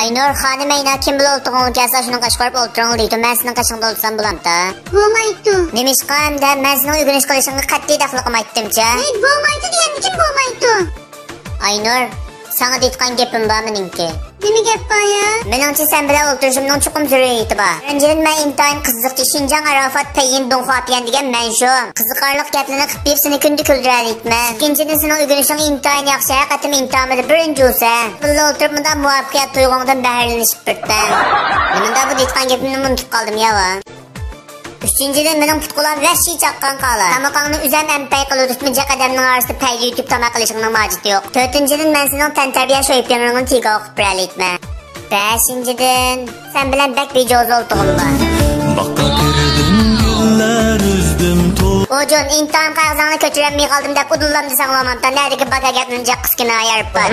Aynur hanım ayna kim bilir oturduğun gelsa şunun kaşık oturduğun deydi. Ben senin kaşığında olsam bulamda. Bo'lmaydi. Nemişka hem de ben senin uyguniş kılışını katli daxlıqım aytdımca. Bo'lmaydi deganda kim bo'lmaydi? Aynur, sana deytkan gepim var meninki. Nima gap bor ya? Menimce sen bile oturuşumdan çukum zürriyeti var. Önceden ben intayın kızlıkçı Şincan Arafat Peyin Donhuapiyen degen ben şu. Kızıkarlık geplerini kıp bir seni kündü küldüren etmem. İkinciden senin uygünüşün intayın yakşı hakikatim intayımı birinci olsa. Böyle oturmadan muvaffakiyet duyguğundan beherlenişip birden. Benim de bu deytkan gepimden unutup kaldım ya var. Üçüncüden benim tutkular vəhşi çaqqan qala. Tamaqanını üzən əmpəy qılı tutmayacaq qədəminin arası pəyli yutub tamaq qılışının macidi yox. Dördüncüdən mən senin təntərbiyə şöyüplərinin tiqa oxub birəli etmə. Beşinciden sen bilen bek bir coz olduğum var. Bakka girdim güller üzdüm Oğuzun intiham kayağızlarını kötürenmeyi kaldım da kudullam desem olamam da neredeki baka getirince kıskına ayarıp var.